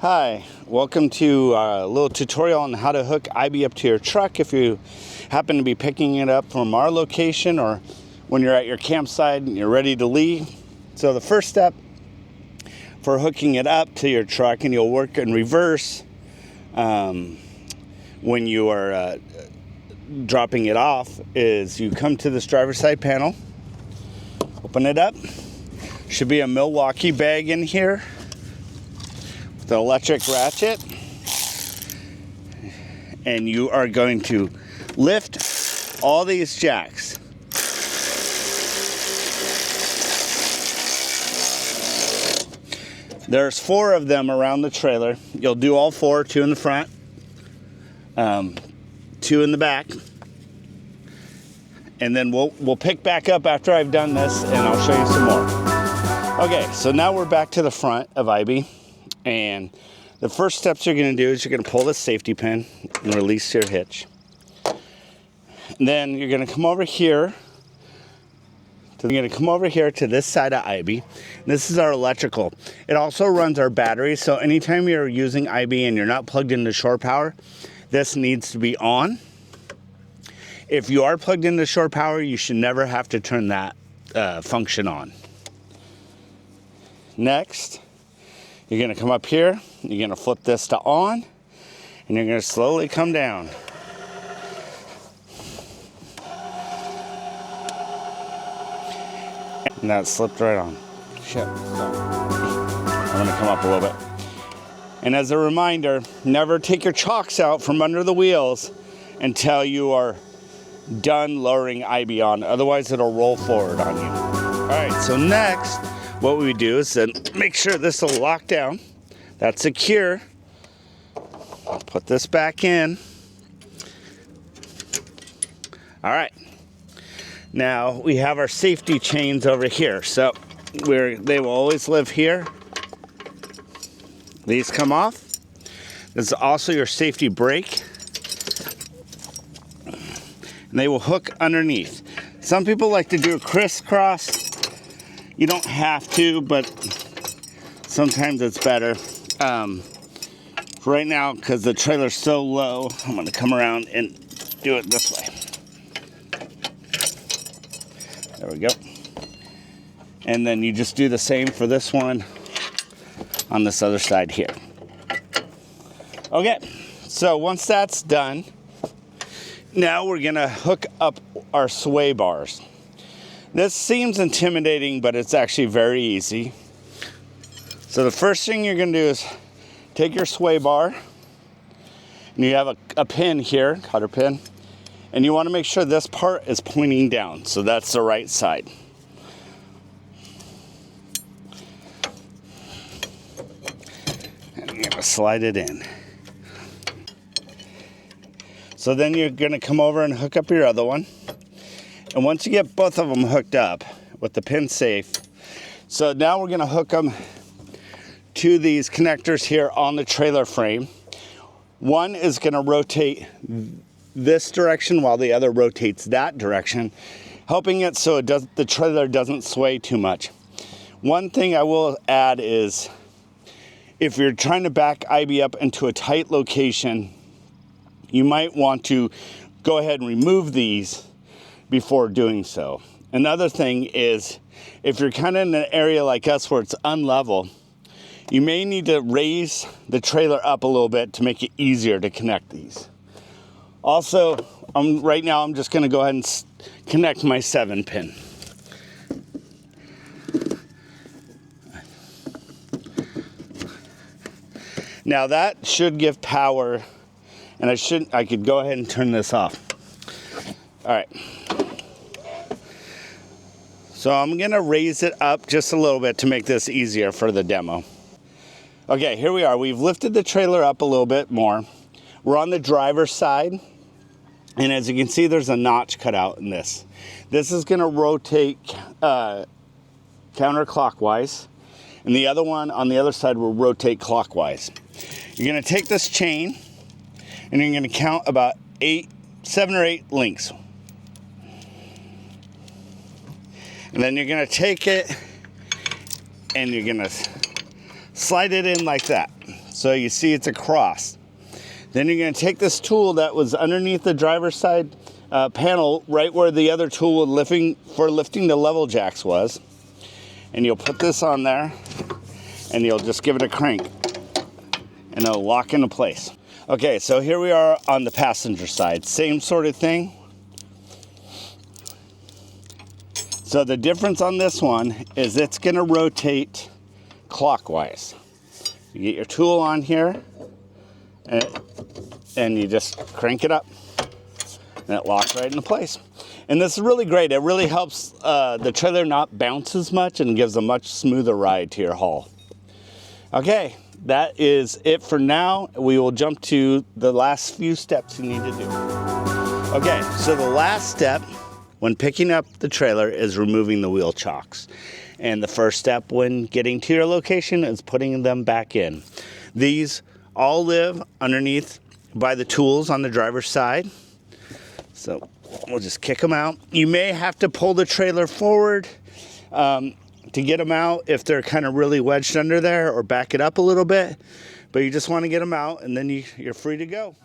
Hi, welcome to a little tutorial on how to hook Ibie up to your truck if you happen to be picking it up from our location or when you're at your campsite and you're ready to leave. So the first step for hooking it up to your truck, and you'll work in reverse when you are dropping it off, is you come to this driver's side panel, open it up. Should be a Milwaukee bag in here. The electric ratchet, and you are going to lift all these jacks. There's 4 of them around the trailer. You'll do all 4, 2 in the front, 2 in the back, and then we'll pick back up after I've done this, and I'll show you some more. Okay, so now we're back to the front of Ibie. And the first steps you're going to do is you're going to pull this safety pin and release your hitch. And then you're going to come over here. You're going to come over here to this side of Ibie. This is our electrical. It also runs our battery. So anytime you're using Ibie and you're not plugged into shore power, this needs to be on. If you are plugged into shore power, you should never have to turn that function on. Next, you're going to come up here, you're going to flip this to on, and you're going to slowly come down. And that slipped right on. Shit. So I'm going to come up a little bit. And as a reminder, never take your chocks out from under the wheels until you are done lowering Ibie on. Otherwise, it'll roll forward on you. All right, so next, what we do is then make sure this will lock down. That's secure. Put this back in. All right. Now we have our safety chains over here. So they will always live here. These come off. This is also your safety brake. And they will hook underneath. Some people like to do a crisscross. You don't have to, but sometimes it's better. Right now, because the trailer's so low, I'm going to come around and do it this way. There we go. And then you just do the same for this one on this other side here. Okay, so once that's done, now we're going to hook up our sway bars. This seems intimidating, but it's actually very easy. So the first thing you're going to do is take your sway bar, and you have a pin here, cotter pin, and you want to make sure this part is pointing down, so that's the right side. And you're going to slide it in. So then you're going to come over and hook up your other one. And once you get both of them hooked up with the pin safe, so now we're going to hook them to these connectors here on the trailer frame. One is going to rotate this direction while the other rotates that direction, helping it so the trailer doesn't sway too much. One thing I will add is if you're trying to back Ibie up into a tight location, you might want to go ahead and remove these before doing so. Another thing is, if you're kind of in an area like us where it's unlevel, you may need to raise the trailer up a little bit to make it easier to connect these. Also, right now I'm just going to go ahead and connect my 7-pin. Now that should give power, and I could go ahead and turn this off. All right. So I'm going to raise it up just a little bit to make this easier for the demo. Okay, here we are. We've lifted the trailer up a little bit more. We're on the driver's side. And as you can see, there's a notch cut out in this. This is going to rotate counterclockwise. And the other one on the other side will rotate clockwise. You're going to take this chain and you're going to count about 7 or 8 links. And then you're going to take it and you're going to slide it in like that. So you see it's across. Then you're going to take this tool that was underneath the driver's side panel, right where the other tool lifting the level jacks was, and you'll put this on there, and you'll just give it a crank, and it'll lock into place. Okay, so here we are on the passenger side. Same sort of thing. So the difference on this one is it's going to rotate clockwise. You get your tool on here, and you just crank it up, and it locks right into place. And this is really great. It really helps the trailer not bounce as much and gives a much smoother ride to your haul. Okay, that is it for now. We will jump to the last few steps you need to do. Okay, so the last step when picking up the trailer is removing the wheel chocks. And the first step when getting to your location is putting them back in. These all live underneath by the tools on the driver's side. So we'll just kick them out. You may have to pull the trailer forward to get them out if they're kind of really wedged under there, or back it up a little bit. But you just want to get them out, and then you're free to go.